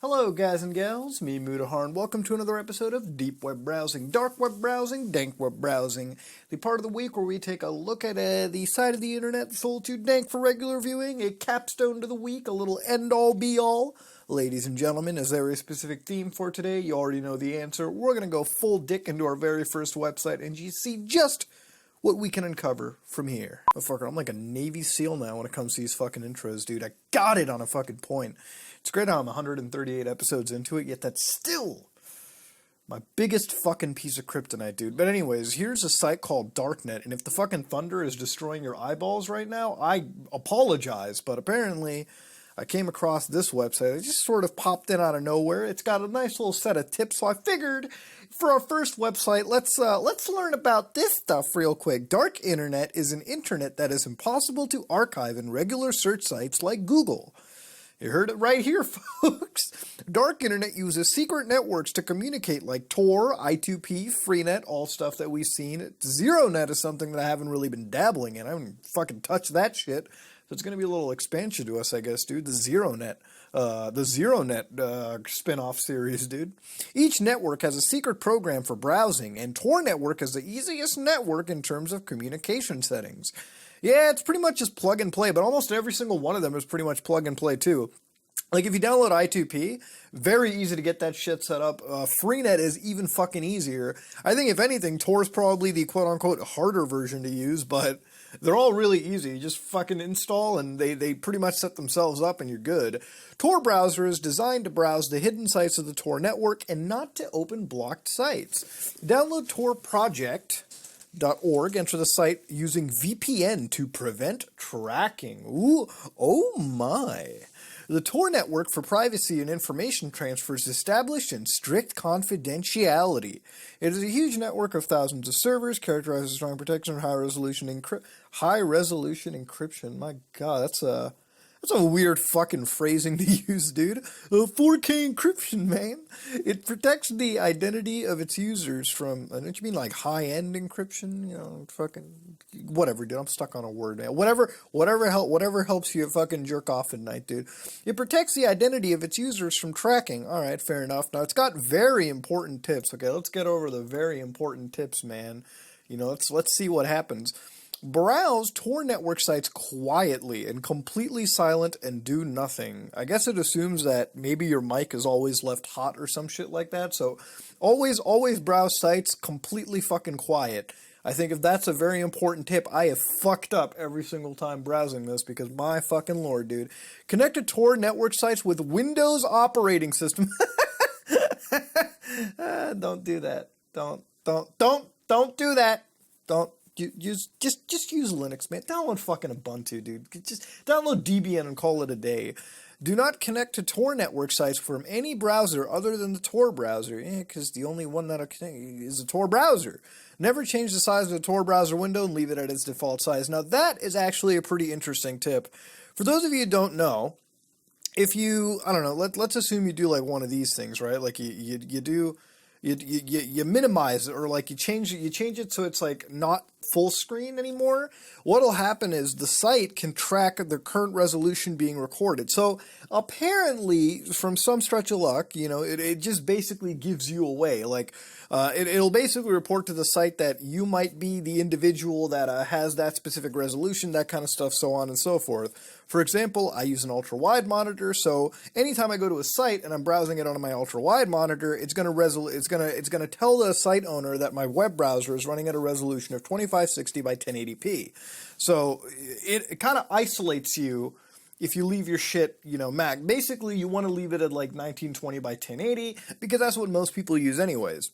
Hello guys and gals, me Mudahar, and welcome to another episode of Deep Web Browsing, Dark Web Browsing, Dank Web Browsing, the part of the week where we take a look at the side of the internet that's a little too dank for regular viewing, a capstone to the week, a little end-all be-all. Ladies and gentlemen, is there a specific theme for today? You already know the answer. We're going to go full dick into our very first website and you see just what we can uncover from here. Oh, fucker, I'm like a Navy SEAL now when it comes to these fucking intros, dude. I got it on a fucking point. It's great how I'm 138 episodes into it, yet that's still my biggest fucking piece of kryptonite, dude. But anyways, here's a site called Darknet, and if the fucking thunder is destroying your eyeballs right now, I apologize, but apparently I came across this website. It just sort of popped in out of nowhere. It's got a nice little set of tips, so I figured for our first website, let's learn about this stuff real quick. Dark internet is an internet that is impossible to archive in regular search sites like Google. You heard it right here, folks. Dark internet uses secret networks to communicate like Tor, I2P, Freenet, all stuff that we've seen. ZeroNet is something that I haven't really been dabbling in. I haven't fucking touched that shit. So it's going to be a little expansion to us, I guess, dude. The ZeroNet spin-off series, dude. Each network has a secret program for browsing, and Tor network is the easiest network in terms of communication settings. Yeah, it's pretty much just plug and play, but almost every single one of them is pretty much plug and play too. Like if you download I2P, very easy to get that shit set up. Freenet is even fucking easier. I think if anything, Tor is probably the quote-unquote harder version to use, but they're all really easy. You just fucking install and they pretty much set themselves up and you're good. Tor browser is designed to browse the hidden sites of the Tor network and not to open blocked sites. Download Tor Project.org, enter the site using VPN to prevent tracking. Ooh, oh my. The Tor network for privacy and information transfer is established in strict confidentiality. It is a huge network of thousands of servers, characterized as strong protection and high-resolution encryption. My God, that's a weird fucking phrasing to use, dude. 4K encryption, man. It protects the identity of its users from, don't you mean like high-end encryption? You know, fucking, whatever, dude. I'm stuck on a word, man. Whatever helps you fucking jerk off at night, dude. It protects the identity of its users from tracking. All right, fair enough. Now, it's got very important tips. Okay, let's get over the very important tips, man. You know, let's see what happens. Browse Tor network sites quietly and completely silent and do nothing. I guess it assumes that maybe your mic is always left hot or some shit like that. So always browse sites completely fucking quiet. I think if that's a very important tip, I have fucked up every single time browsing this because my fucking lord, dude. Connect to Tor network sites with Windows operating system. Don't do that. Don't do that. Don't. Just use Linux, man. Download fucking Ubuntu, dude. Just download Debian and call it a day. Do not connect to Tor network sites from any browser other than the Tor browser. Because the only one that'll connect is the Tor browser. Never change the size of the Tor browser window and leave it at its default size. Now, that is actually a pretty interesting tip. For those of you who don't know, if you, I don't know, let's assume you do like one of these things, right? Like you minimize it, or like you change it so it's like not full screen anymore. What'll happen is the site can track the current resolution being recorded. So apparently, from some stretch of luck, you know, it just basically gives you away. Like it'll basically report to the site that you might be the individual that has that specific resolution, that kind of stuff, so on and so forth. For example, I use an ultra-wide monitor, so anytime I go to a site and I'm browsing it on my ultra-wide monitor, it's gonna tell the site owner that my web browser is running at a resolution of 2560 by 1080p. So it kind of isolates you if you leave your shit, you know, Mac. Basically, you want to leave it at like 1920 by 1080 because that's what most people use anyways.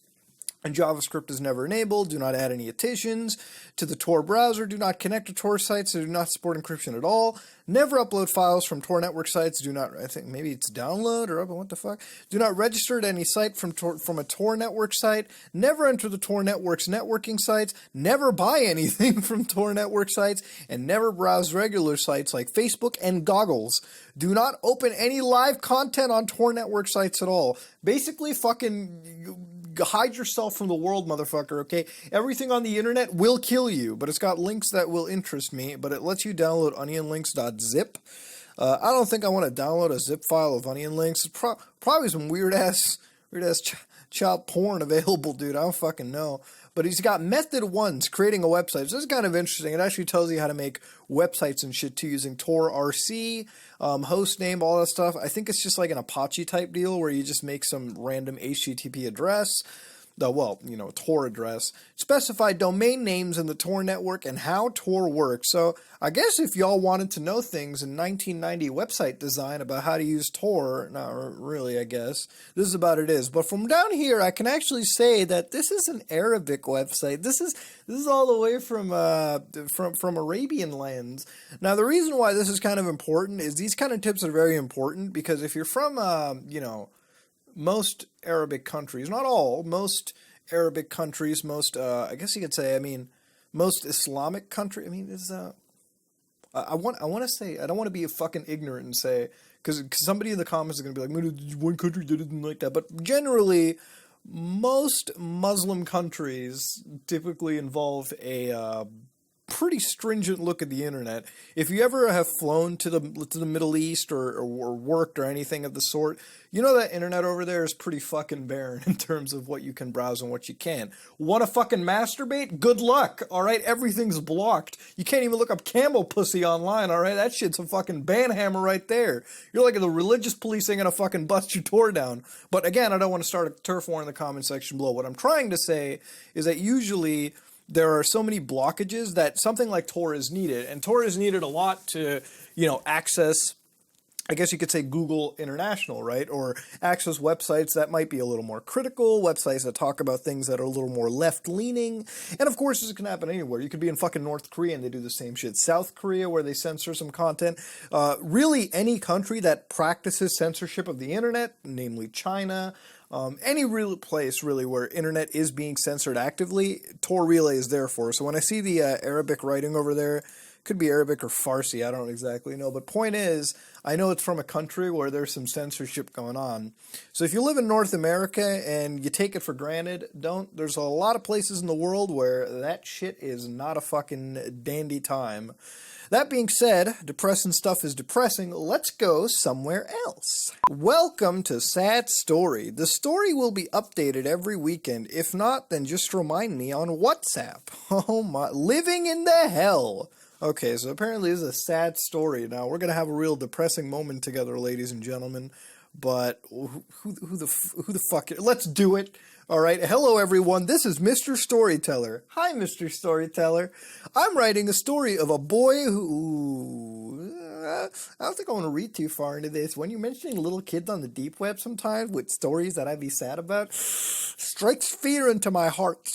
And JavaScript is never enabled. Do not add any additions to the Tor browser. Do not connect to Tor sites that do not support encryption at all. Never upload files from Tor network sites. Do not, I think maybe it's download or what the fuck. Do not register to any site from a Tor network site. Never enter the Tor network's networking sites. Never buy anything from Tor network sites. And never browse regular sites like Facebook and Goggles. Do not open any live content on Tor network sites at all. Basically, fucking hide yourself from the world, motherfucker, okay? Everything on the internet will kill you, but it's got links that will interest me, but it lets you download onionlinks.zip. I don't think I want to download a zip file of onion links. It's probably some weird ass child porn available, dude. I don't fucking know. But he's got method ones, creating a website. So this is kind of interesting. It actually tells you how to make websites and shit too, using Tor RC, host name, all that stuff. I think it's just like an Apache type deal where you just make some random HTTP address. Tor address, specify domain names in the Tor network, and how Tor works. So I guess if y'all wanted to know things in 1990 website design about how to use Tor, not really, I guess, this is about it is. But from down here, I can actually say that this is an Arabic website. This is all the way from Arabian lands. Now, the reason why this is kind of important is these kind of tips are very important because if you're from, most Arabic countries, not all, most Arabic countries, I guess you could say, most Islamic country, I want to say, I don't want to be a fucking ignorant and say, because somebody in the comments is going to be like, one country didn't like that, but generally, most Muslim countries typically involve a pretty stringent look at the internet. If you ever have flown to the Middle East or worked or anything of the sort, you know that internet over there is pretty fucking barren in terms of what you can browse and what you can't. Want to fucking masturbate? Good luck, alright? Everything's blocked. You can't even look up camel pussy online, alright? That shit's a fucking banhammer right there. You're like the religious police ain't gonna fucking bust your door down. But again, I don't want to start a turf war in the comment section below. What I'm trying to say is that usually there are so many blockages that something like Tor is needed. And Tor is needed a lot to, access, I guess you could say Google International, right? Or access websites that might be a little more critical, websites that talk about things that are a little more left-leaning. And of course, this can happen anywhere. You could be in fucking North Korea and they do the same shit. South Korea, where they censor some content. Really, any country that practices censorship of the internet, namely China, any real place really where internet is being censored actively, Tor Relay is there for. So when I see the Arabic writing over there, could be Arabic or Farsi, I don't exactly know. But point is, I know it's from a country where there's some censorship going on. So if you live in North America and you take it for granted, there's a lot of places in the world where that shit is not a fucking dandy time. That being said, depressing stuff is depressing. Let's go somewhere else. Welcome to Sad Story. The story will be updated every weekend. If not, then just remind me on WhatsApp. Oh my, living in the hell. Okay, so apparently this is a sad story. Now, we're going to have a real depressing moment together, ladies and gentlemen. But who the fuck? Let's do it. All right. Hello, everyone. This is Mr. Storyteller. Hi, Mr. Storyteller. I'm writing a story of a boy who... I don't think I want to read too far into this. When you're mentioning little kids on the deep web sometimes with stories that I'd be sad about, strikes fear into my heart.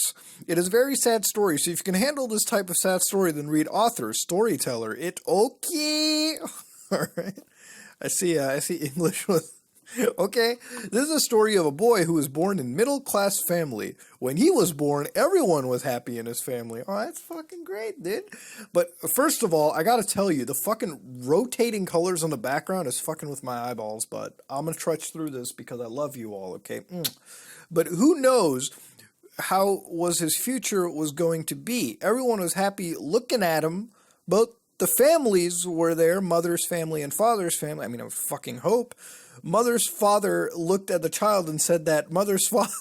It is a very sad story. So if you can handle this type of sad story, then read author, storyteller. It okay. All right. I see English with... Okay, this is a story of a boy who was born in middle-class family. When he was born, everyone was happy in his family. Oh, that's fucking great, dude. But first of all, I gotta tell you, the fucking rotating colors on the background is fucking with my eyeballs, but I'm gonna trudge through this because I love you all, okay? But who knows how was his future was going to be? Everyone was happy looking at him, both the families were there, mother's family and father's family. I mean, I fucking hope. Mother's father looked at the child and said that mother's father...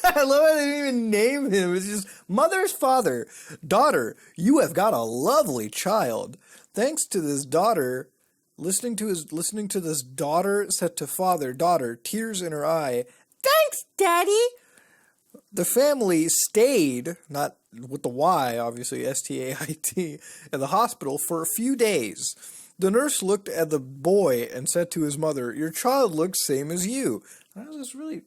I love how they didn't even name him. It's just, mother's father, daughter, you have got a lovely child. Thanks to this daughter, listening to this daughter said to father, daughter, tears in her eye, thanks, daddy. The family stayed, not with the Y, obviously, S-T-A-I-T, at the hospital for a few days. The nurse looked at the boy and said to his mother, your child looks same as you. That was really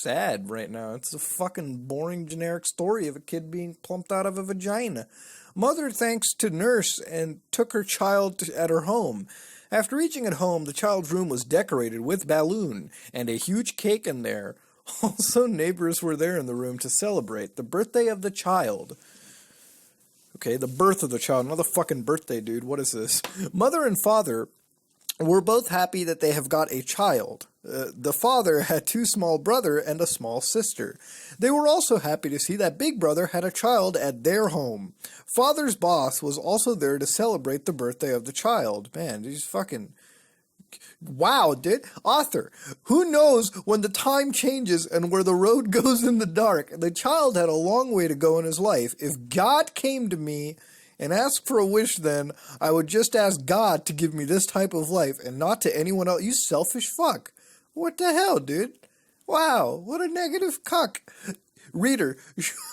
sad right now. It's a fucking boring generic story of a kid being plumped out of a vagina. Mother thanks to nurse and took her child at her home. After reaching at home, the child's room was decorated with balloon and a huge cake in there. Also, neighbors were there in the room to celebrate the birthday of the child. Okay, the birth of the child, not the fucking birthday, dude. What is this? Mother and father were both happy that they have got a child. The father had two small brother and a small sister. They were also happy to see that big brother had a child at their home. Father's boss was also there to celebrate the birthday of the child. Man, these fucking... Wow, dude. Author, who knows when the time changes and where the road goes in the dark? The child had a long way to go in his life. If God came to me and asked for a wish, then I would just ask God to give me this type of life and not to anyone else. You selfish fuck. What the hell, dude? Wow, what a negative cuck. Reader,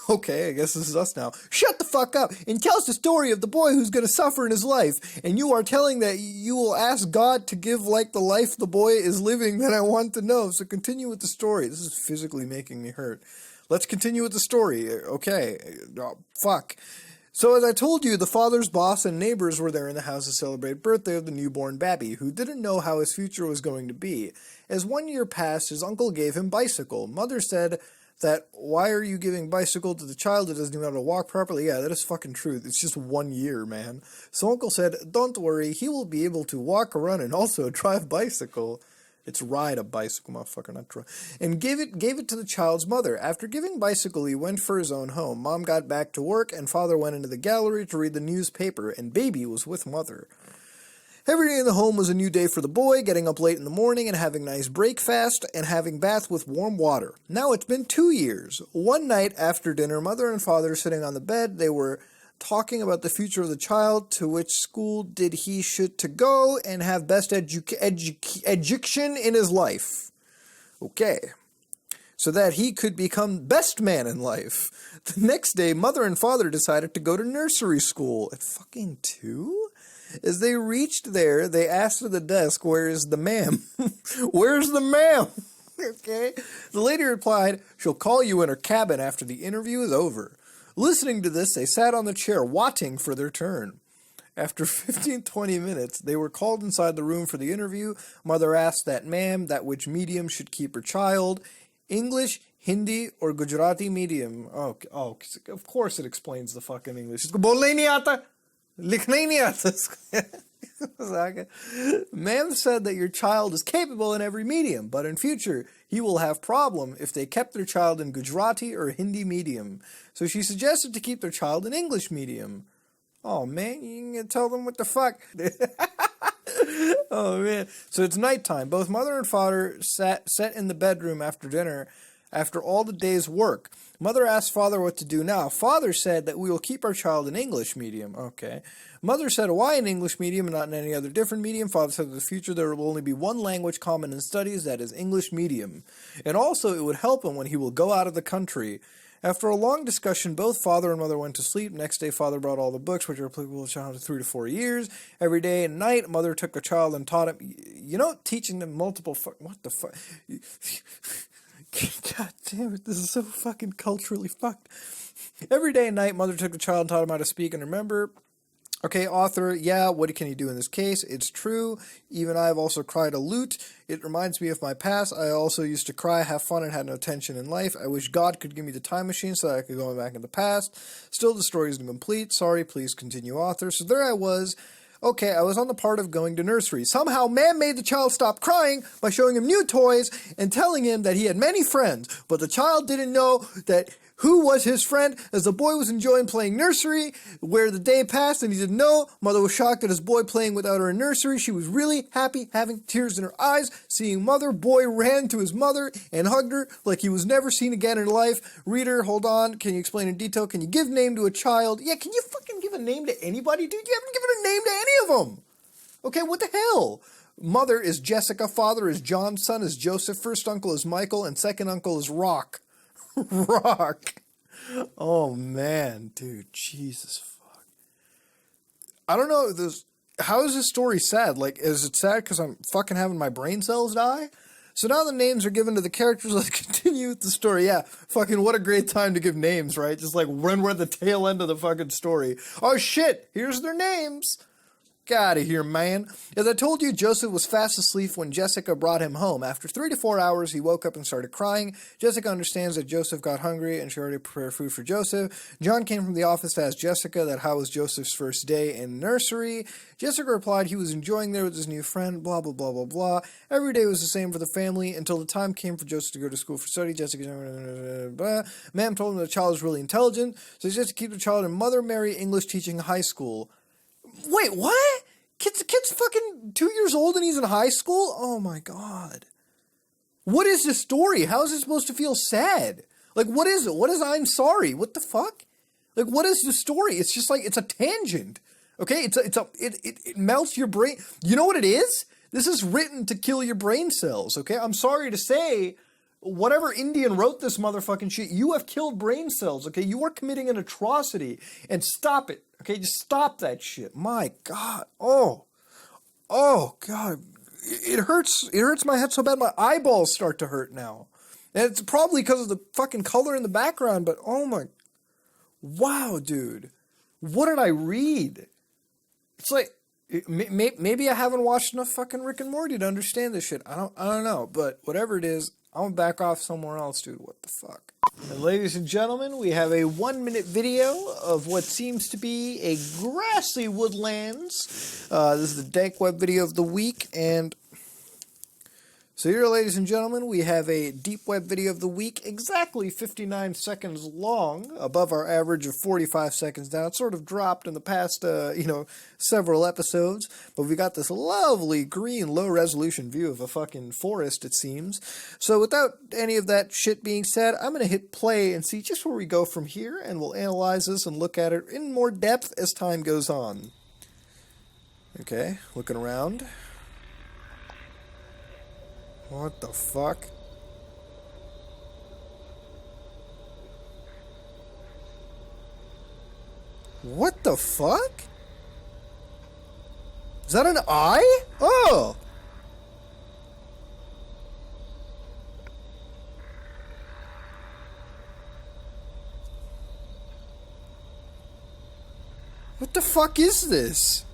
okay, I guess this is us now. Shut the fuck up and tell us the story of the boy who's going to suffer in his life. And you are telling that you will ask God to give like the life the boy is living that I want to know. So continue with the story. This is physically making me hurt. Let's continue with the story. Okay, oh, fuck. So as I told you, the father's boss and neighbors were there in the house to celebrate birthday of the newborn babby, who didn't know how his future was going to be. As 1 year passed, his uncle gave him bicycle. Mother said that, why are you giving bicycle to the child that doesn't even know how to walk properly? Yeah, that is fucking true. It's just 1 year, man. So uncle said, don't worry, he will be able to walk around and also drive bicycle. It's ride a bicycle, motherfucker, not drive. And gave it to the child's mother. After giving bicycle, he went for his own home. Mom got back to work, and father went into the gallery to read the newspaper, and baby was with mother. Every day in the home was a new day for the boy, getting up late in the morning and having nice breakfast and having bath with warm water. Now it's been 2 years. One night after dinner, mother and father sitting on the bed, they were talking about the future of the child, to which school did he should to go and have best education in his life. Okay. So that he could become best man in life. The next day, mother and father decided to go to nursery school. At fucking 2? As they reached there, they asked at the desk, where is the ma'am? Where's the ma'am? Okay. The lady replied, she'll call you in her cabin after the interview is over. Listening to this, they sat on the chair, waiting for their turn. After 15-20 minutes, they were called inside the room for the interview. Mother asked that ma'am that which medium should keep her child, English, Hindi, or Gujarati medium. Oh, of course it explains the fucking English. Bolne nahi aata. Likhna hi nahi aata. Ma'am said that your child is capable in every medium, but in future he will have problem if they kept their child in Gujarati or Hindi medium. So she suggested to keep their child in English medium. Oh man, you can tell them what the fuck. Oh man. So it's nighttime. Both mother and father sat in the bedroom after dinner, after all the day's work. Mother asked father what to do now. Father said that we will keep our child in English medium. Okay. Mother said, why in English medium and not in any other different medium? Father said, in the future there will only be one language common in studies, that is English medium. And also it would help him when he will go out of the country. After a long discussion, both father and mother went to sleep. Next day, father brought all the books, which are applicable to child of 3 to 4 years. Every day and night, mother took the child and taught him, teaching them multiple what the fuck? God damn it, this is so fucking culturally fucked. Every day and night, mother took the child and taught him how to speak and remember. Okay, author, yeah, what can you do in this case? It's true. Even I have also cried a lute. It reminds me of my past. I also used to cry, have fun, and had no tension in life. I wish God could give me the time machine so that I could go back in the past. Still, the story isn't complete. Sorry, please continue, author. So there I was. Okay, I was on the part of going to nursery. Somehow, man made the child stop crying by showing him new toys and telling him that he had many friends. But the child didn't know that who was his friend, as the boy was enjoying playing nursery, where the day passed and he didn't know. Mother was shocked at his boy playing without her in nursery. She was really happy, having tears in her eyes, seeing mother. Boy ran to his mother and hugged her like he was never seen again in life. Reader, hold on. Can you explain in detail? Can you give name to a child? Yeah, can you fucking give a name to anybody, dude? You haven't given a name to any of them. Okay, what the hell? Mother is Jessica, father is John, son is Joseph, first uncle is Michael, and second uncle is Rock. Rock. Oh man, dude, Jesus fuck. I don't know this. How is this story sad? Like, is it sad because I'm fucking having my brain cells die? So now the names are given to the characters. Let's continue with the story. Yeah, fucking what a great time to give names, right? Just like when we're at the tail end of the fucking story. Oh shit, here's their names. Get out of here, man. As I told you, Joseph was fast asleep when Jessica brought him home. After 3 to 4 hours, he woke up and started crying. Jessica understands that Joseph got hungry and she already prepared food for Joseph. John came from the office to ask Jessica that how was Joseph's first day in nursery. Jessica replied he was enjoying there with his new friend, blah, blah, blah, blah, blah. Every day was the same for the family until the time came for Joseph to go to school for study. Jessica, blah, blah. Ma'am told him the child is really intelligent, so he said to keep the child in Mother Mary English Teaching High School. Wait, what? Kid's fucking 2 years old and he's in high school? Oh my god. What is this story? How is it supposed to feel sad? Like, what is it? What is I'm sorry? What the fuck? Like, what is the story? It's just like, it's a tangent. Okay? It melts your brain. You know what it is? This is written to kill your brain cells, okay? I'm sorry to say, whatever Indian wrote this motherfucking shit, you have killed brain cells, okay? You are committing an atrocity. And stop it, okay? Just stop that shit. My god. Oh god. It hurts my head so bad my eyeballs start to hurt now. And it's probably because of the fucking color in the background, but oh my... Wow, dude. What did I read? It's like... Maybe I haven't watched enough fucking Rick and Morty to understand this shit. I don't know, but whatever it is, I'm gonna back off somewhere else, dude. What the fuck? And ladies and gentlemen, we have a 1-minute video of what seems to be a grassy woodlands. This is the dank web video of the week, and so here, ladies and gentlemen, we have a deep web video of the week, exactly 59 seconds long, above our average of 45 seconds now. It sort of dropped in the past, several episodes, but we got this lovely green low-resolution view of a fucking forest, it seems. So without any of that shit being said, I'm going to hit play and see just where we go from here, and we'll analyze this and look at it in more depth as time goes on. Okay, looking around. What the fuck? What the fuck? Is that an eye? Oh! What the fuck is this?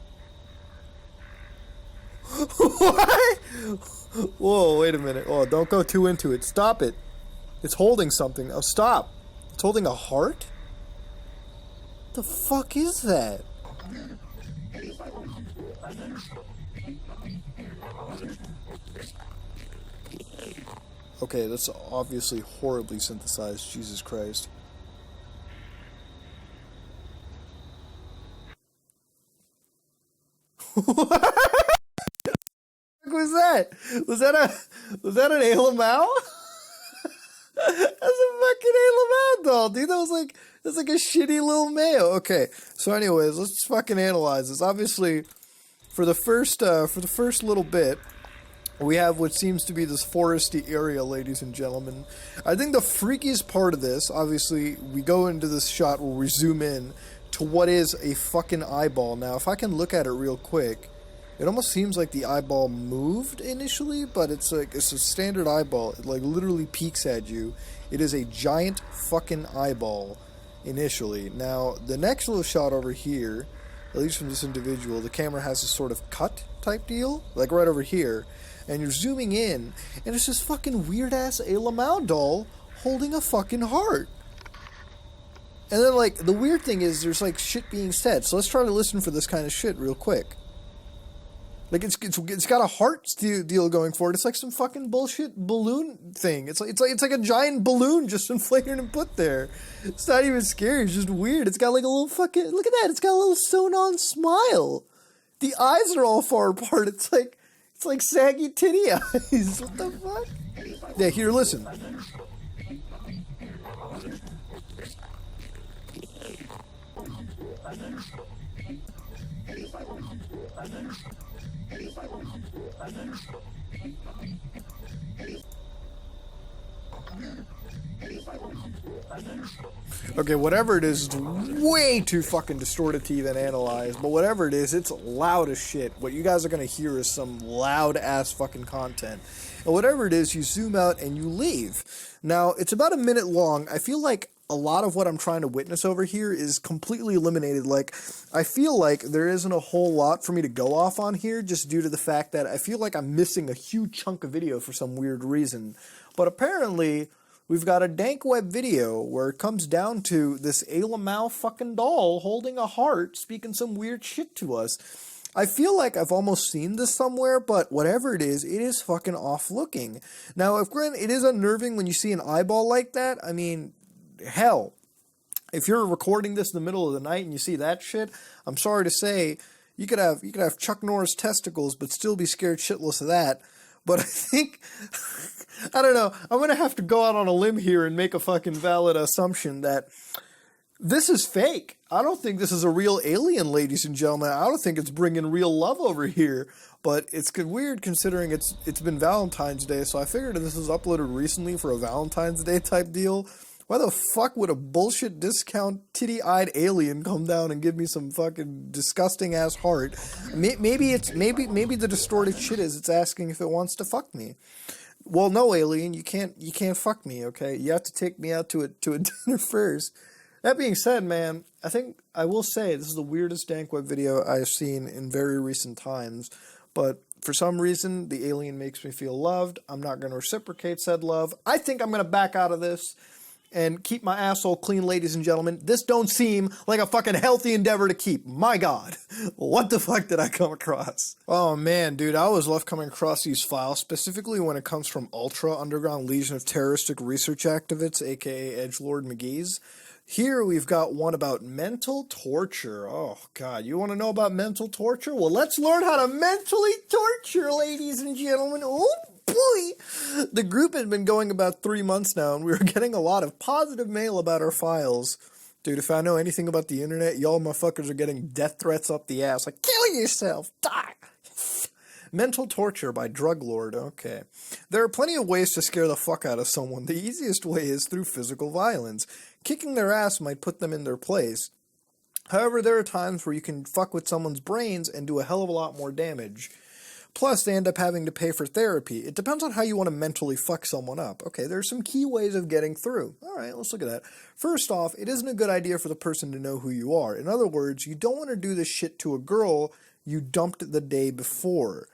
What? Whoa, wait a minute. Oh, don't go too into it. Stop it. It's holding something. Oh, stop. It's holding a heart? What the fuck is that? Okay, that's obviously horribly synthesized. Jesus Christ. What was that? Was that an Alamau? That's a fucking Alamau doll, dude. That's like a shitty little Mayo. Okay, so anyways, let's fucking analyze this. Obviously, for the first little bit, we have what seems to be this foresty area, ladies and gentlemen. I think the freakiest part of this, obviously, we go into this shot where we zoom in to what is a fucking eyeball. Now, if I can look at it real quick, it almost seems like the eyeball moved initially, but it's a standard eyeball. It like literally peeks at you. It is a giant fucking eyeball initially. Now, the next little shot over here, at least from this individual, the camera has a sort of cut type deal, like right over here, and you're zooming in, and it's this fucking weird-ass Alamau doll holding a fucking heart. And then, like, the weird thing is there's, like, shit being said, so let's try to listen for this kind of shit real quick. Like, it's got a heart deal going for it. It's like some fucking bullshit balloon thing. It's like a giant balloon just inflated and put there. It's not even scary. It's just weird. It's got like a little fucking... Look at that. It's got a little sewn-on smile. The eyes are all far apart. It's like saggy titty eyes. What the fuck? Yeah, here, listen. Okay, whatever it is, it's way too fucking distorted to even analyze, but whatever it is, it's loud as shit. What you guys are gonna hear is some loud-ass fucking content. And whatever it is, you zoom out and you leave. Now, it's about a minute long. I feel like a lot of what I'm trying to witness over here is completely eliminated. Like, I feel like there isn't a whole lot for me to go off on here just due to the fact that I feel like I'm missing a huge chunk of video for some weird reason. But apparently, we've got a dank web video where it comes down to this Alamau fucking doll holding a heart speaking some weird shit to us. I feel like I've almost seen this somewhere, but whatever it is fucking off looking. Now, if granted, it is unnerving when you see an eyeball like that. I mean, hell, if you're recording this in the middle of the night and you see that shit, I'm sorry to say, You could have Chuck Norris testicles, but still be scared shitless of that. But I think, I don't know, I'm going to have to go out on a limb here and make a fucking valid assumption that this is fake. I don't think this is a real alien, ladies and gentlemen. I don't think it's bringing real love over here. But it's weird considering it's been Valentine's Day, so I figured if this was uploaded recently for a Valentine's Day type deal, why the fuck would a bullshit discount titty-eyed alien come down and give me some fucking disgusting ass heart? Maybe the distorted shit is it's asking if it wants to fuck me. Well, no, alien, you can't fuck me, okay? You have to take me out to a dinner first. That being said, man, I think I will say this is the weirdest dank web video I've seen in very recent times. But for some reason, the alien makes me feel loved. I'm not going to reciprocate said love. I think I'm going to back out of this and keep my asshole clean, ladies and gentlemen. This don't seem like a fucking healthy endeavor to keep. My God. What the fuck did I come across? Oh, man, dude, I always love coming across these files, specifically when it comes from Ultra Underground Legion of Terroristic Research Activists, a.k.a. Edgelord McGee's. Here we've got one about mental torture. Oh, God, you want to know about mental torture? Well, let's learn how to mentally torture, ladies and gentlemen. Oh, boy. The group has been going about 3 months now, and we were getting a lot of positive mail about our files. Dude, if I know anything about the internet, y'all motherfuckers are getting death threats up the ass. Like, kill yourself. Die. Mental torture by drug lord. Okay. There are plenty of ways to scare the fuck out of someone. The easiest way is through physical violence. Kicking their ass might put them in their place. However, there are times where you can fuck with someone's brains and do a hell of a lot more damage. Plus, they end up having to pay for therapy. It depends on how you want to mentally fuck someone up. Okay, there's some key ways of getting through. Alright, let's look at that. First off, it isn't a good idea for the person to know who you are. In other words, you don't want to do this shit to a girl you dumped the day before.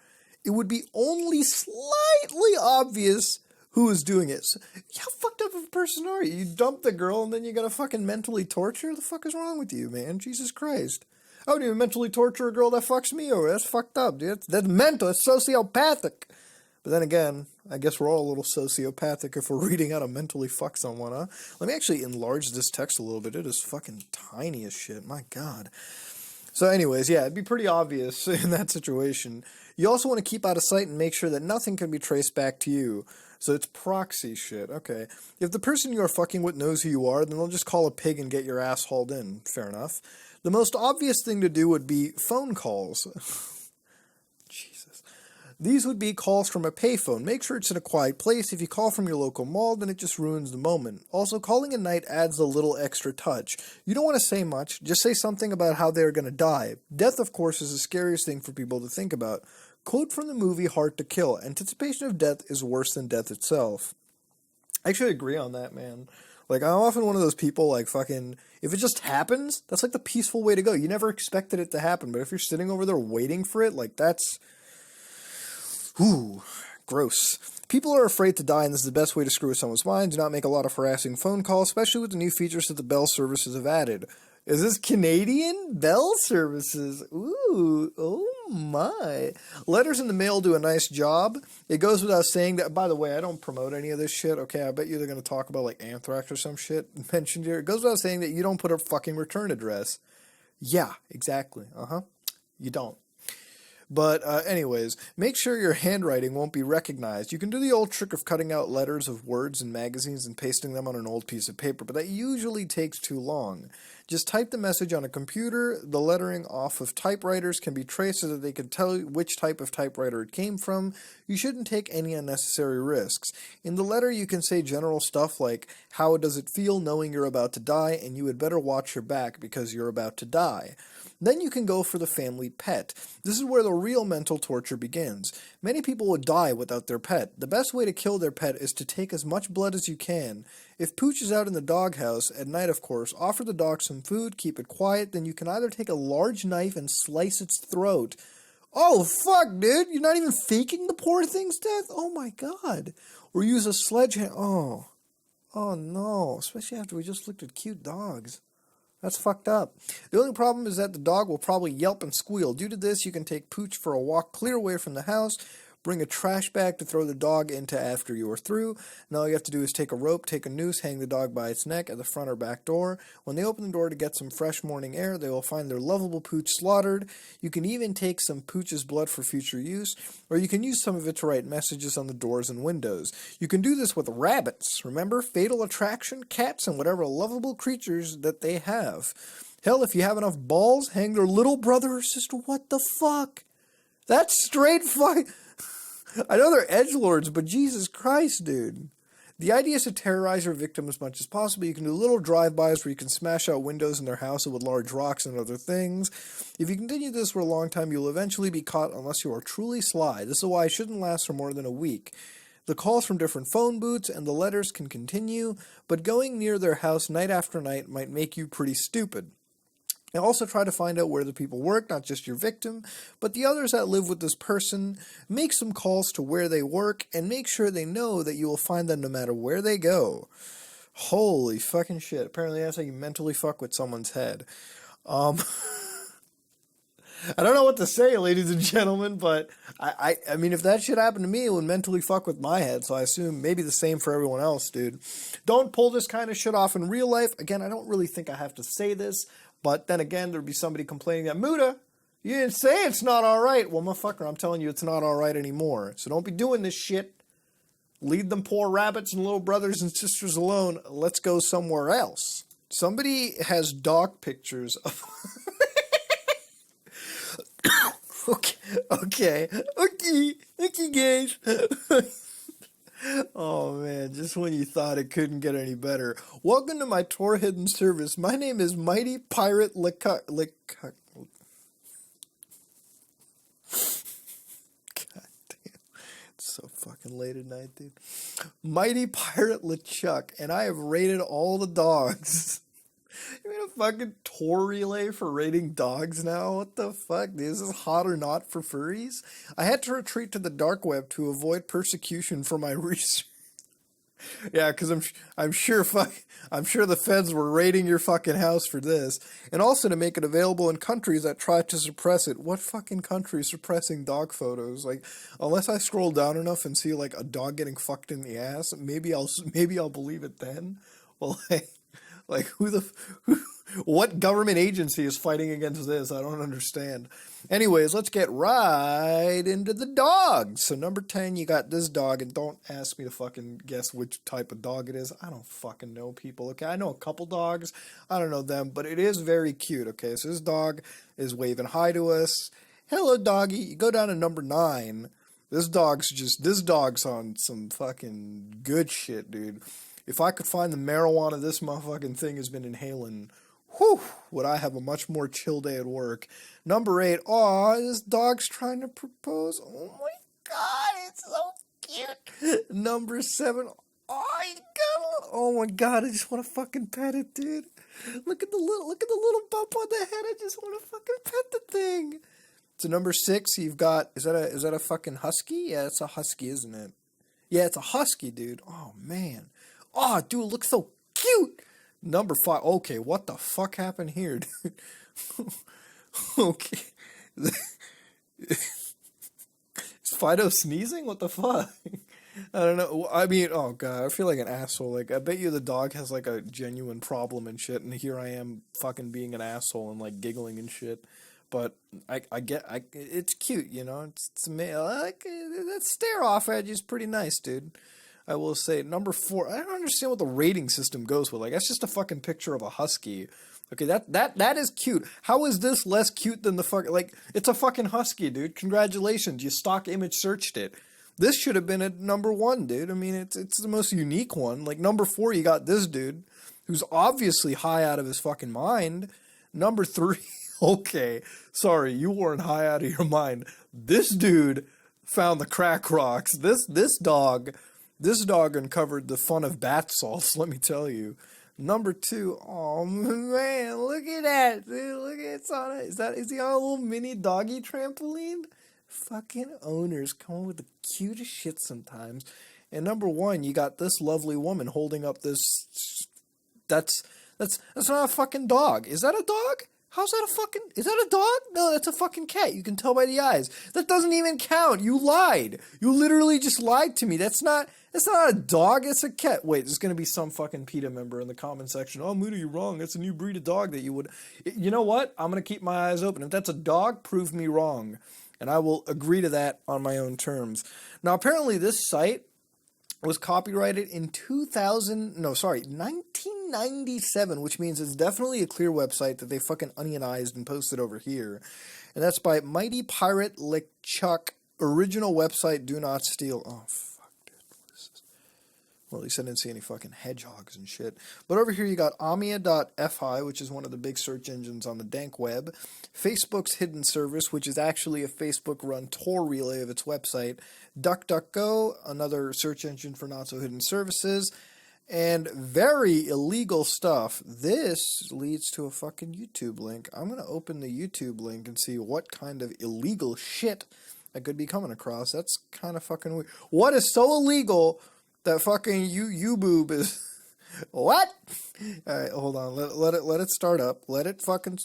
It would be only slightly obvious who is doing it. So, how fucked up of a person are you? You dump the girl and then you gotta fucking mentally torture her? The fuck is wrong with you, man? Jesus Christ. I wouldn't even mentally torture a girl that fucks me over. That's fucked up, dude. That's mental. It's sociopathic. But then again, I guess we're all a little sociopathic if we're reading how to mentally fuck someone, huh? Let me actually enlarge this text a little bit. It is fucking tiny as shit. My God. So anyways, yeah, it'd be pretty obvious in that situation. You also want to keep out of sight and make sure that nothing can be traced back to you. So it's proxy shit. Okay. If the person you are fucking with knows who you are, then they'll just call a pig and get your ass hauled in. Fair enough. The most obvious thing to do would be phone calls. Jesus. These would be calls from a payphone. Make sure it's in a quiet place. If you call from your local mall, then it just ruins the moment. Also, calling at night adds a little extra touch. You don't want to say much. Just say something about how they're going to die. Death, of course, is the scariest thing for people to think about. Quote from the movie Hard to Kill, anticipation of death is worse than death itself. I actually agree on that, man. Like, I'm often one of those people, like, fucking, if it just happens, that's like the peaceful way to go. You never expected it to happen, but if you're sitting over there waiting for it, like, that's, ooh, gross. People are afraid to die, and this is the best way to screw with someone's mind. Do not make a lot of harassing phone calls, especially with the new features that the Bell services have added. Is this Canadian? Bell services. Ooh, oh my. Letters in the mail do a nice job. It goes without saying that, by the way, I don't promote any of this shit, okay? I bet you they're going to talk about, like, anthrax or some shit mentioned here. It goes without saying that you don't put a fucking return address. Yeah, exactly. You don't. But anyways, make sure your handwriting won't be recognized. You can do the old trick of cutting out letters of words in magazines and pasting them on an old piece of paper, but that usually takes too long. Just type the message on a computer. The lettering off of typewriters can be traced so that they can tell you which type of typewriter it came from. You shouldn't take any unnecessary risks. In the letter, you can say general stuff like, how does it feel knowing you're about to die, and you had better watch your back because you're about to die. Then you can go for the family pet. This is where the real mental torture begins. Many people would die without their pet. The best way to kill their pet is to take as much blood as you can. If Pooch is out in the doghouse, at night of course, offer the dog some food, keep it quiet, then you can either take a large knife and slice its throat. Oh fuck, dude, you're not even faking the poor thing's death? Oh my God. Or use a sledgehammer. Oh no, especially after we just looked at cute dogs. That's fucked up. The only problem is that the dog will probably yelp and squeal. Due to this, you can take Pooch for a walk clear away from the house, Bring a trash bag to throw the dog into after you are through. And all you have to do is take a rope, take a noose, hang the dog by its neck at the front or back door. When they open the door to get some fresh morning air, they will find their lovable pooch slaughtered. You can even take some pooch's blood for future use, or you can use some of it to write messages on the doors and windows. You can do this with rabbits. Remember, fatal attraction, cats, and whatever lovable creatures that they have. Hell, if you have enough balls, hang their little brother or sister. What the fuck? That's straight fuck. I know they're edgelords, but Jesus Christ, dude. The idea is to terrorize your victim as much as possible. You can do little drive-bys where you can smash out windows in their house with large rocks and other things. If you continue this for a long time, you'll eventually be caught unless you are truly sly. This is why it shouldn't last for more than a week. The calls from different phone booths and the letters can continue, but going near their house night after night might make you pretty stupid. And also try to find out where the people work, not just your victim, but the others that live with this person. Make some calls to where they work, and make sure they know that you will find them no matter where they go. Holy fucking shit. Apparently that's how you mentally fuck with someone's head. I don't know what to say, ladies and gentlemen, but I mean, if that shit happened to me, it would mentally fuck with my head, so I assume maybe the same for everyone else, dude. Don't pull this kind of shit off in real life. Again, I don't really think I have to say this, but then again, there'd be somebody complaining that, Muda, you didn't say it's not alright. Well, motherfucker, I'm telling you it's not alright anymore. So don't be doing this shit. Leave them poor rabbits and little brothers and sisters alone. Let's go somewhere else. Somebody has dog pictures of... Okay, guys. Oh man, just when you thought it couldn't get any better. Welcome to my Tor hidden service. My name is Mighty Pirate God damn. It's so fucking late at night, dude. Mighty Pirate LeChuck, and I have rated all the dogs. You mean a fucking Tor relay for rating dogs now? What the fuck, dude? Is this hot or not for furries? I had to retreat to the dark web to avoid persecution for my research. Yeah, because I'm sure the feds were raiding your fucking house for this, and also to make it available in countries that try to suppress it. What fucking country is suppressing dog photos? Like, unless I scroll down enough and see like a dog getting fucked in the ass, maybe I'll believe it then. Well, like what government agency is fighting against this? I don't understand. Anyways, let's get right into the dogs. So number 10, you got this dog, and don't ask me to fucking guess which type of dog it is. I don't fucking know, people, okay? I know a couple dogs. I don't know them, but it is very cute, okay? So this dog is waving hi to us. Hello, doggy. You go down to number 9. This dog's on some fucking good shit, dude. If I could find the marijuana this motherfucking thing has been inhaling, whew, would I have a much more chill day at work. Number 8, aw, this dog's trying to propose. Oh my god, it's so cute. Number 7, oh my god, I just want to fucking pet it, dude. Look at the little bump on the head. I just want to fucking pet the thing. So number 6, you've got, is that a fucking husky? Yeah, it's a husky, isn't it? Yeah, it's a husky, dude. Oh man. Oh, dude, it looks so cute. Number 5. Okay, what the fuck happened here, dude? Okay. Is Fido sneezing? What the fuck? I don't know. I mean, oh god, I feel like an asshole. Like, I bet you the dog has like a genuine problem and shit, and here I am fucking being an asshole and like giggling and shit. But it's cute, you know. It's like that stare off edge is pretty nice, dude. I will say. Number 4, I don't understand what the rating system goes with. Like, that's just a fucking picture of a husky. Okay, that is cute. How is this less cute than the fucking, like, it's a fucking husky, dude. Congratulations, you stock image searched it. This should have been at number 1, dude. I mean, it's the most unique one. Like, number 4, you got this dude, who's obviously high out of his fucking mind. Number 3, okay, sorry, you weren't high out of your mind. This dude found the crack rocks. This dog uncovered the fun of bath salts, let me tell you. Number 2, oh man, look at that, dude. Look at it's on it. Is he on a little mini doggy trampoline? Fucking owners come up with the cutest shit sometimes. And number 1, you got this lovely woman holding up this. That's not a fucking dog. Is that a dog? How's that is that a dog? No, that's a fucking cat. You can tell by the eyes. That doesn't even count. You lied. You literally just lied to me. That's not a dog. It's a cat. Wait, there's going to be some fucking PETA member in the comment section. Oh, Moody, you're wrong. That's a new breed of dog that you would... You know what? I'm going to keep my eyes open. If that's a dog, prove me wrong. And I will agree to that on my own terms. Now, apparently this site was copyrighted in 1997, which means it's definitely a clear website that they fucking onionized and posted over here. And that's by Mighty Pirate LeChuck. Original website, do not steal. Oh, fuck, dude. What is this? Well, at least I didn't see any fucking hedgehogs and shit. But over here you got Amia.fi, which is one of the big search engines on the dank web. Facebook's hidden service, which is actually a Facebook-run tour relay of its website. DuckDuckGo, another search engine for not-so-hidden services. And very illegal stuff. This leads to a fucking YouTube link. I'm going to open the YouTube link and see what kind of illegal shit I could be coming across. That's kind of fucking weird. What is so illegal that fucking YouBoob is... What? Alright, hold on. Let it start up. Let it fucking...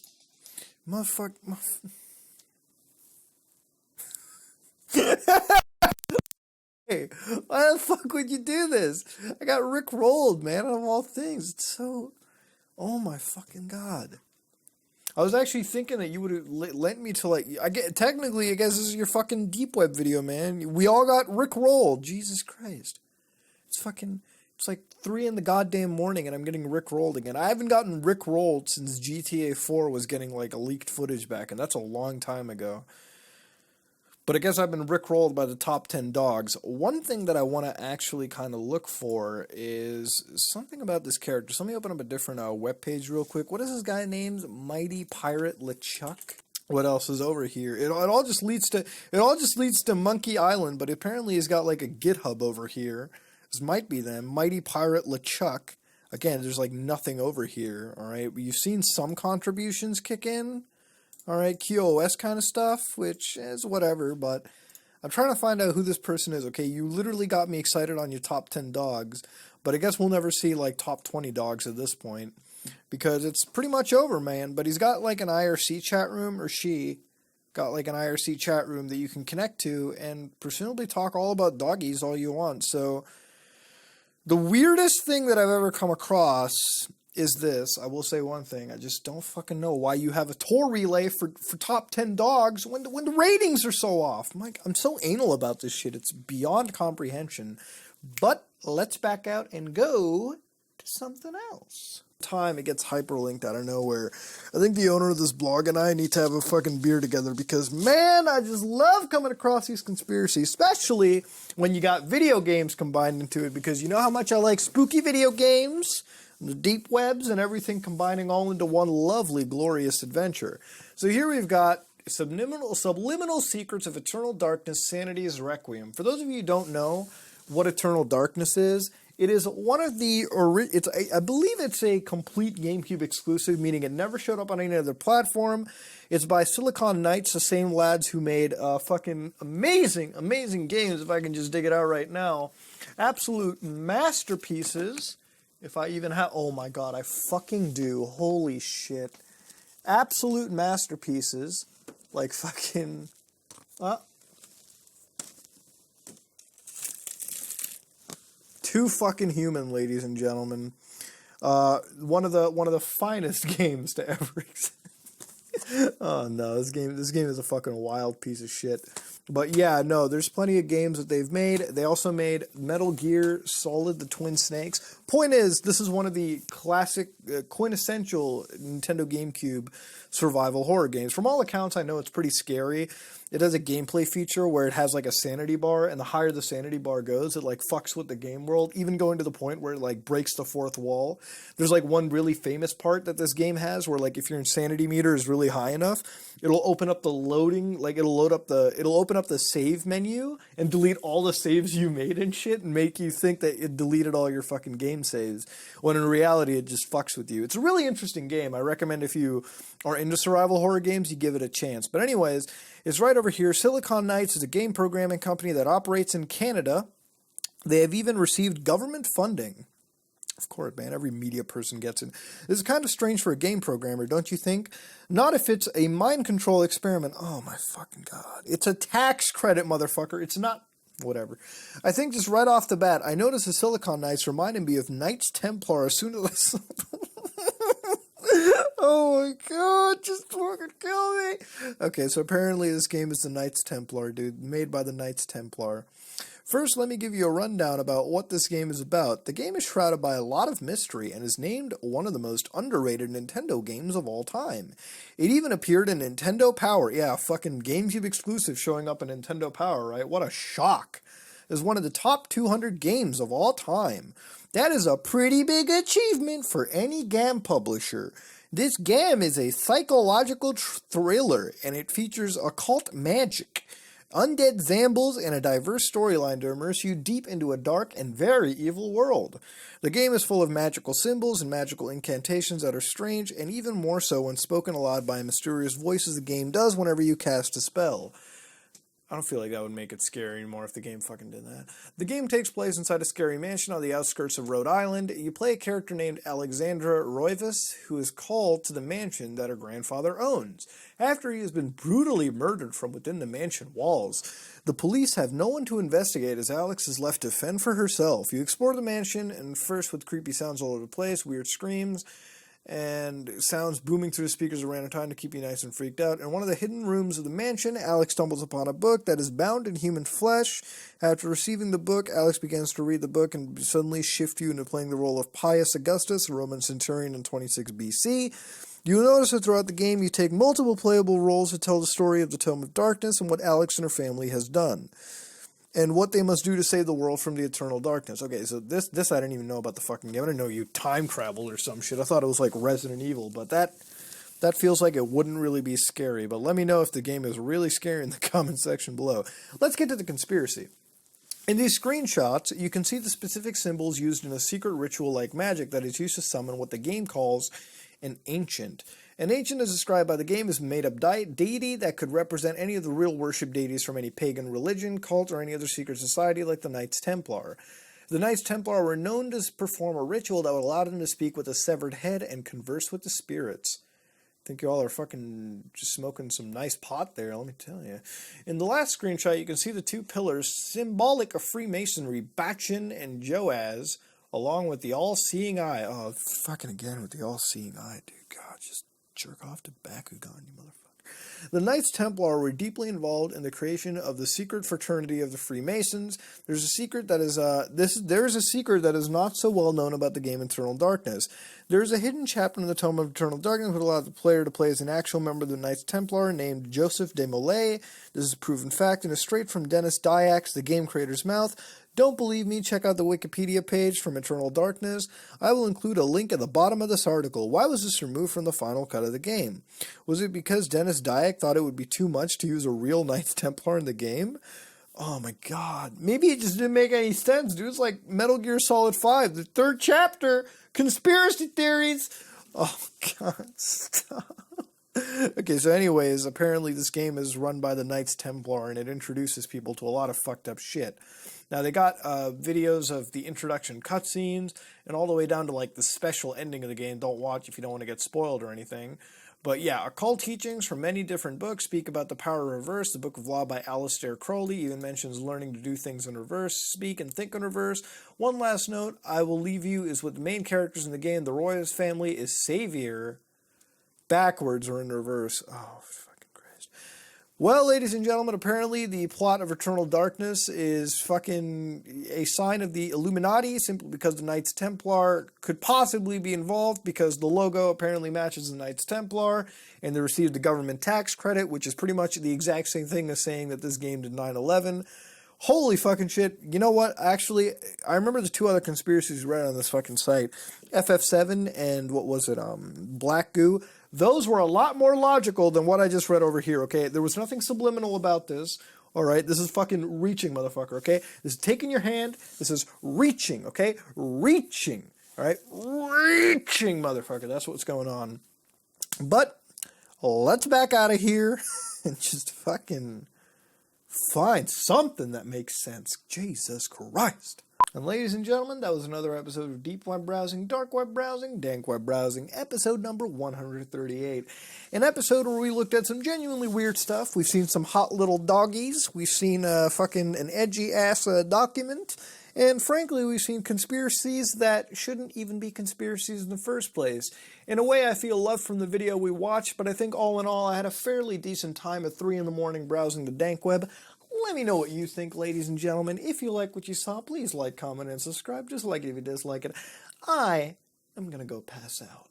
Hey, why the fuck would you do this? I got Rick rolled, man, out of all things. It's so... Oh my fucking god. I was actually thinking that you would have lent me to, like... Technically, I guess this is your fucking deep web video, man. We all got Rick rolled. Jesus Christ. It's fucking... It's like 3 in the goddamn morning and I'm getting Rick rolled again. I haven't gotten Rick rolled since GTA 4 was getting, like, a leaked footage back, and that's a long time ago. But I guess I've been rickrolled by the top 10 dogs. One thing that I want to actually kind of look for is something about this character. So let me open up a different web page real quick. What is this guy named? Mighty Pirate LeChuck. What else is over here? It all just leads to Monkey Island, but apparently he's got like a GitHub over here. This might be them. Mighty Pirate LeChuck. Again, there's like nothing over here. All right, you've seen some contributions kick in. Alright, QoS kind of stuff, which is whatever, but I'm trying to find out who this person is. Okay, you literally got me excited on your top 10 dogs, but I guess we'll never see, like, top 20 dogs at this point, because it's pretty much over, man. But he's got, like, an IRC chat room, or she got, like, an IRC chat room that you can connect to, and presumably talk all about doggies all you want. So, the weirdest thing that I've ever come across is this. I will say one thing. I just don't fucking know why you have a tour relay for top 10 dogs when the ratings are so off. I'm so anal about this shit. It's beyond comprehension. But let's back out and go to something else. Time it gets hyperlinked out of nowhere. I think the owner of this blog and I need to have a fucking beer together because, man, I just love coming across these conspiracies, especially when you got video games combined into it, because you know how much I like spooky video games, the deep webs, and everything combining all into one lovely, glorious adventure. So here we've got Subliminal Secrets of Eternal Darkness, Sanity's Requiem. For those of you who don't know what Eternal Darkness is, it is one of the, I believe it's a complete GameCube exclusive, meaning it never showed up on any other platform. It's by Silicon Knights, the same lads who made fucking amazing, amazing games, if I can just dig it out right now. Absolute masterpieces. If I even have... Oh my god, I fucking do. Holy shit. Absolute masterpieces. Like fucking... Too fucking human, ladies and gentlemen. One of the finest games to ever exist. Oh no, this game is a fucking wild piece of shit. But yeah, no, there's plenty of games that they've made. They also made Metal Gear Solid: The Twin Snakes. Point is, this is one of the classic, quintessential Nintendo GameCube survival horror games. From all accounts, I know it's pretty scary. It has a gameplay feature where it has like a sanity bar, and the higher the sanity bar goes, it like fucks with the game world, even going to the point where it like breaks the fourth wall. There's like one really famous part that this game has where like if your insanity meter is really high enough, it'll open up the loading, like it'll open up the save menu and delete all the saves you made and shit and make you think that it deleted all your fucking game saves, when in reality it just fucks with you. It's a really interesting game. I recommend if you are into survival horror games, you give it a chance. But anyways, it's right over here. Silicon Knights is a game programming company that operates in Canada. They have even received government funding Of course, man. Every media person gets it. This is kind of strange for a game programmer, don't you think? Not if it's a mind control experiment. Oh, my fucking God. It's a tax credit, motherfucker. It's not... Whatever. I think just right off the bat, I noticed the Silicon Knights reminded me of Knights Templar as soon as I saw them. Oh my God, just fucking kill me. Okay, so apparently this game is the Knights Templar, dude. Made by the Knights Templar. First, let me give you a rundown about what this game is about. The game is shrouded by a lot of mystery and is named one of the most underrated Nintendo games of all time. It even appeared in Nintendo Power. Yeah, fucking GameCube exclusive showing up in Nintendo Power, right? What a shock. It is one of the top 200 games of all time. That is a pretty big achievement for any game publisher. This game is a psychological thriller, and it features occult magic, undead Zambles, and a diverse storyline to immerse you deep into a dark and very evil world. The game is full of magical symbols and magical incantations that are strange, and even more so when spoken aloud by a mysterious voice as the game does whenever you cast a spell. I don't feel like that would make it scary anymore if the game fucking did that. The game takes place inside a scary mansion on the outskirts of Rhode Island. You play a character named Alexandra Roivas, who is called to the mansion that her grandfather owns, after he has been brutally murdered from within the mansion walls. The police have no one to investigate as Alex is left to fend for herself. You explore the mansion, and first with creepy sounds all over the place, weird screams, and sounds booming through the speakers at random time to keep you nice and freaked out. In one of the hidden rooms of the mansion, Alex stumbles upon a book that is bound in human flesh. After receiving the book, Alex begins to read the book and suddenly shift you into playing the role of Pius Augustus, a Roman centurion in 26 BC. You'll notice that throughout the game, you take multiple playable roles to tell the story of the Tome of Darkness and what Alex and her family has done, and what they must do to save the world from the eternal darkness. Okay, so this I didn't even know about the fucking game. I didn't know you time traveled or some shit. I thought it was like Resident Evil, but that feels like it wouldn't really be scary. But let me know if the game is really scary in the comment section below. Let's get to the conspiracy. In these screenshots, you can see the specific symbols used in a secret ritual like magic that is used to summon what the game calls an ancient. An ancient is described by the game as a made-up deity that could represent any of the real worship deities from any pagan religion, cult, or any other secret society like the Knights Templar. The Knights Templar were known to perform a ritual that would allow them to speak with a severed head and converse with the spirits. I think y'all are fucking just smoking some nice pot there, let me tell you. In the last screenshot, you can see the two pillars, symbolic of Freemasonry, Bachin and Joaz, along with the all-seeing eye. Oh, fucking again with the all-seeing eye, dude. God, just jerk off to Bakugan, you motherfucker. The Knights Templar were deeply involved in the creation of the secret fraternity of the Freemasons. There's a secret that is not so well known about the game Eternal Darkness. There is a hidden chapter in the Tome of Eternal Darkness that allows the player to play as an actual member of the Knights Templar named Joseph de Molay. This is a proven fact and is straight from Dennis Dyack's, the game creator's mouth. Don't believe me? Check out the Wikipedia page from Eternal Darkness. I will include a link at the bottom of this article. Why was this removed from the final cut of the game? Was it because Dennis Dyack thought it would be too much to use a real Knights Templar in the game? Oh my God. Maybe it just didn't make any sense, dude. It's like Metal Gear Solid 5, the third chapter, conspiracy theories. Oh God, stop. Okay, so anyways, apparently this game is run by the Knights Templar, and it introduces people to a lot of fucked up shit. Now, they got videos of the introduction cutscenes, and all the way down to, like, the special ending of the game. Don't watch if you don't want to get spoiled or anything. But yeah, occult teachings from many different books speak about the power of reverse. The Book of Law by Aleister Crowley even mentions learning to do things in reverse, speak and think in reverse. One last note I will leave you is with the main characters in the game. The Royals family is Savior backwards or in reverse. Oh, fucking Christ. Well, ladies and gentlemen, apparently the plot of Eternal Darkness is fucking a sign of the Illuminati, simply because the Knights Templar could possibly be involved, because the logo apparently matches the Knights Templar, and they received the government tax credit, which is pretty much the exact same thing as saying that this game did 9/11. Holy fucking shit. You know what? Actually, I remember the two other conspiracies read on this fucking site. FF7 and what was it? Black Goo. Those were a lot more logical than what I just read over here, okay? There was nothing subliminal about this, all right? This is fucking reaching, motherfucker, okay? This is taking your hand. This is reaching, okay? Reaching, all right? Reaching, motherfucker. That's what's going on. But let's back out of here and just fucking find something that makes sense. Jesus Christ. And ladies and gentlemen, that was another episode of Deep Web Browsing, Dark Web Browsing, Dank Web Browsing, episode number 138. An episode where we looked at some genuinely weird stuff. We've seen some hot little doggies. We've seen an edgy-ass document. And frankly, we've seen conspiracies that shouldn't even be conspiracies in the first place. In a way, I feel love from the video we watched, but I think all in all, I had a fairly decent time at 3 in the morning browsing the dank web. Let me know what you think, ladies and gentlemen. If you like what you saw, please like, comment, and subscribe. Just like it if you dislike it. I am going to go pass out.